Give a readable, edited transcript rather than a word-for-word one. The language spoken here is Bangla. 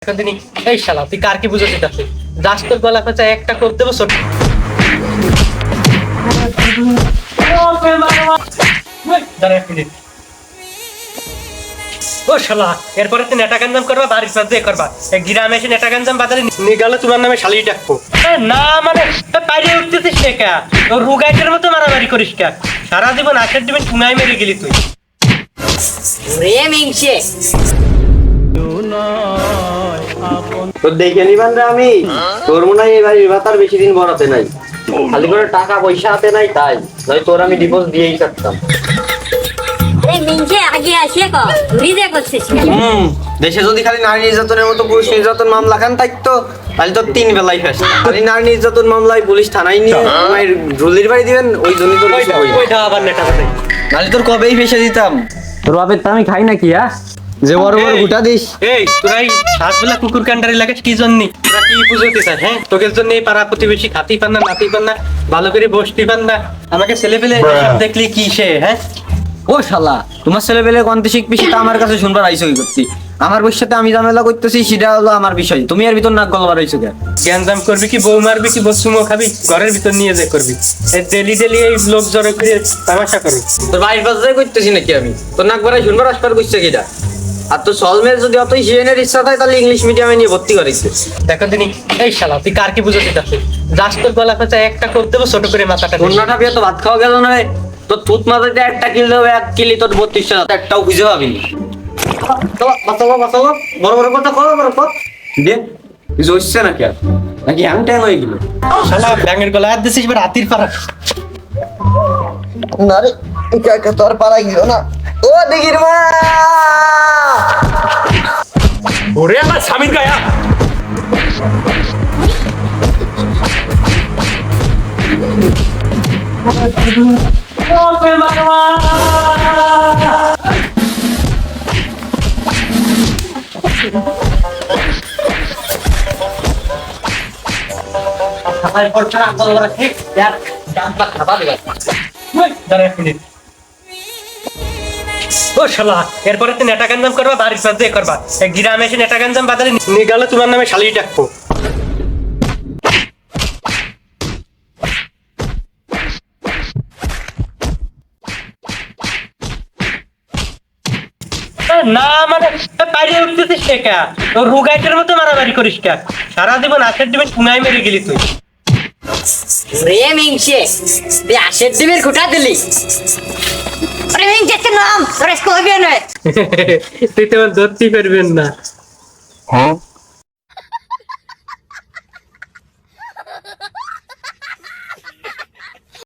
দিনই এই শালা তুই কার কি বুঝতে চাচ্ছিস? যাস তোর গলা কাঁচা একটা কোপ দেবো ছোট। দাঁড়া এক মিনিট। ও শালা এরপরে তুই নেটা গঞ্জাম করবা, বাড়ির সাথে করবা, এই গ্রামে এসে নেটা গঞ্জাম বাজারে নিয়ে গেলে তোমার নামে শালি ডাকবো না। মানে বাইরে উঠতেছিস কে? রুগাইটের মতো মারামারি করিস কে? সারা জীবন আখের জীবন টুনাই মেরে গেলি তুই। তো দেখে নিবান রে, আমি তোর মনে হয় এবার ভাতার বেশি দিন বড়াতে নাই, খালি করে টাকা পয়সা হাতে নাই, তাই নয় তোর আমি ডিভোর্স দিয়েই থাকতাম। দেশে যদি খালি নারী নির্যাতনের মতো পুরুষ নির্যাতন মামলা খান থাকতো তাহলে তো 3 বেলাই ফেস। খালি নারী নির্যাতন মামলায় পুলিশ থানায় নিয়ে রুলির বাড়ি দিবেন, ওই জন্য তোর ওইটা আবার নেটা কথা নাহলে তোর কবেই ফেসে দিতাম। তোর বাপের তো আমি খাই নাকি যে বড় বড় গুটা দিস। এই তোরাই সাতবেলা কুকুর কান্ডারি লাগে কি জন্য? তোরা কি বুঝতে চাস? হ্যাঁ তোদের জন্য এই পাড়া প্রতিবেশী খাতেই পান না, নাতেই পান না, ভালো করে বসতেই পান না, আমাকে ছেলে পেলে দেখলি কি সে? হ্যাঁ ও শালা, তোমার ছেলে পেলে কন্তে শিখবি সেটা আমার কাছে শুনবার আইসো কি করতি? আমার ভবিষ্যতে আমি ঝামেলা করতেছি সেটা হলো আমার বিষয়, তুমি এর ভিতর নাক গলবার আইসো কে? জ্ঞানজাম করবি কি বউ মারবি কি বসুমো খাবি ঘরের ভিতর নিয়ে যে করবি? এই ডেলি ডেলি এই লোক জড়ো করে তামাশা করবি। তোর বাইরের পাশে করতেছি নাকি আমি? তোর নাক বাড়াই শুনবার আসবার করছে কিটা? আর তোর সলমের যদি অতই সিএনের ইচ্ছা থাকে তাহলে ইংলিশ মিডিয়ামে নিয়ে ভর্তি করিস। দেখো দিনই এই শালা তুই কার কি বুঝতে চাচ্ছিস? যাস তোর গলা কাঁচা একটা কোপ দেবো ছোট করে মাথাটা। কন্যাটা বিয়ে তো ভাত খাওয়া গেল না রে, তোর থুত মাথাতে একটা কিল দেবে, 1 কিলি তোর 32 টাকা, একটাও খুঁজে পাবি। বাঁচাবো বাঁচাবো, বড় বড় কথা করো, বড় কর দিয়ে কিছু হচ্ছে নাকি? আর নাকি হ্যাং ট্যাং হয়ে গেল? শালা ব্যাঙের গলা হাত দিছিস এবার হাতির পাড়া। না রে, একা তোর পাড়া গেল না। ও দিগির মা, ওরে আমার স্বামীর গায়া। ও শালা এরপরে তুই নেটা গঞ্জাম করবা, বাড়ির সাথে করবা, এই গ্রামে এসে নেটা গঞ্জাম বাজারে নিয়ে গেলে তোমার নামে শালি ডাকবো। না মানে বাইরে উঠতেছিস কে? রুগাইটের মতো মারামারি করিস কে? সারা জীবন আখের জীবন টুনাই মেরে গেলি তুই। তুই তো ধরতেই পারবেন না।